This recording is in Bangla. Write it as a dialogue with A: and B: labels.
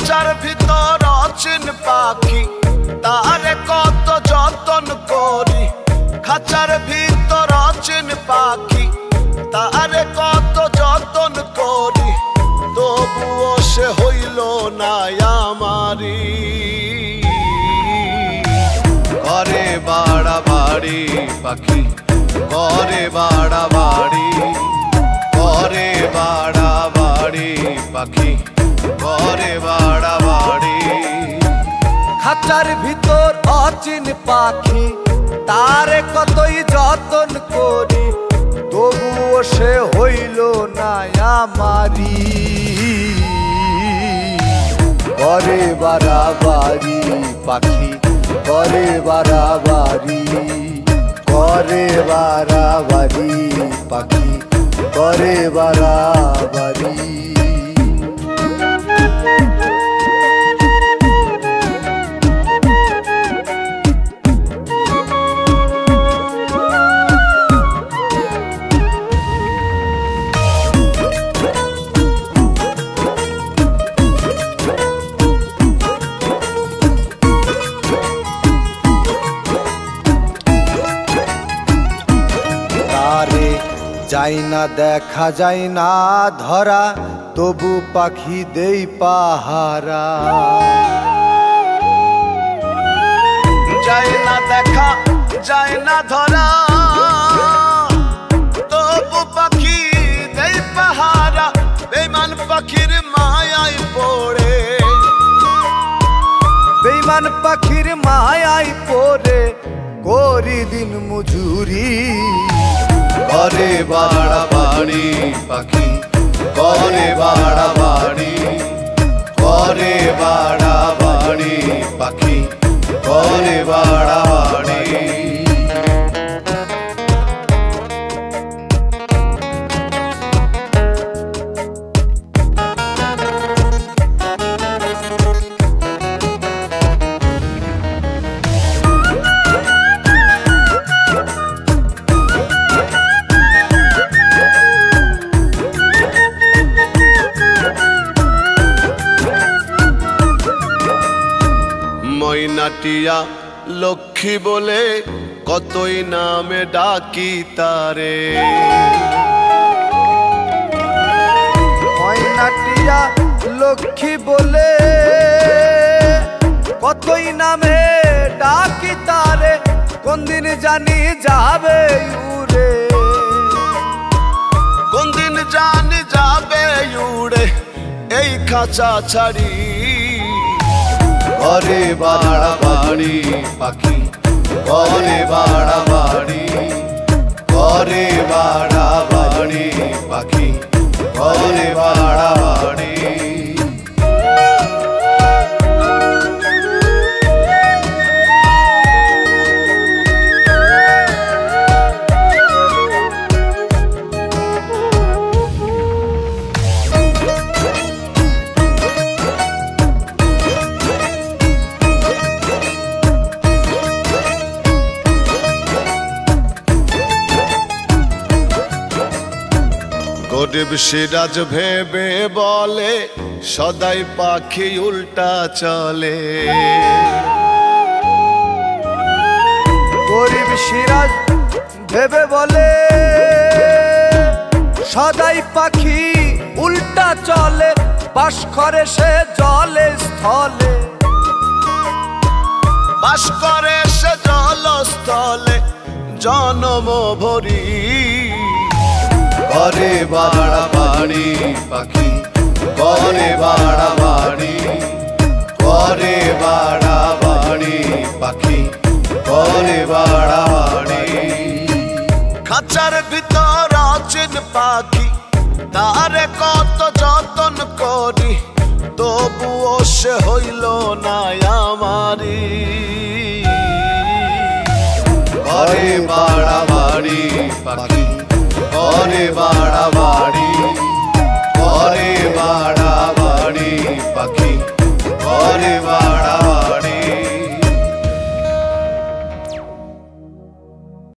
A: খাঁচার ভিতর অচিন পাখি তারে কত যতন করি। খাঁচার ভিতর অচিন পাখি তারে কত যতন করি, তবুও সে হইল না আমারি। করে বাড়াবাড়ি পাখি, করে বাড়াবাড়ি, করে বাড়াবাড়ি পাখি, করে বাড়াবাড়ি।
B: খাঁচার ভিতর অচিন পাখি তারে কতই যতন করি, তবুও সে হইল না আমারি। করে বাড়াবাড়ি পাখি, করে বাড়াবাড়ি, করে বাড়াবাড়ি পাখি, করে বাড়াবাড়ি। যাই না দেখা যায় না ধরা, তবু পাখি দেই পাহারা।
A: যায় না দেখা যায় না ধরা, তবু পাখি দেই পাহারা। বেঈমান পাখির মায়ায় পড়ে,
B: বেঈমান পাখির মায়ায় পড়ে করি দিন মজুরি।
A: করে বাড়াবাড়ি পাখি, করে বাড়াবাড়ি, করে বাড়াবাড়ি পাখি, করে বাড়াবাড়ি। ময়নাটিয়া লক্ষ্মী বলে কতই নামে ডাকি তারে।
B: ময়নাটিয়া লক্ষ্মী বলে কতই নামে ডাকি তারে, কোন দিন জানি যাবে উড়ে,
A: কোন দিন জানি যাবে উড়ে এই খাঁচা ছাড়ি। করে বাড়াবাড়ি পাখি, করে বাড়াবাড়ি, করে বাড়াবাড়ি পাখি, করে বাড়াবাড়ি। গরিব সিরাজ ভেবে বলে সদাই পাখি উল্টা চলে।
B: গরিব সিরাজ ভেবে বলে সদাই পাখি উল্টা চলে, বাস করে সে জলে স্থলে,
A: বাস করে সে জলস্থলে জনম ভরি। করে বাড়াবাড়ি পাখি, করে বাড়াবাড়ি, করে বাড়াবাড়ি পাখি, করে বাড়াবাড়ি। খাঁচার ভিতর অচিন পাখি তারে কত যতন করি, তবুও সে হইল না আমারি। করে বাড়াবাড়ি পাখি, করে বাড়াবাড়ি, করে বাড়াবাড়ি পাখি, করে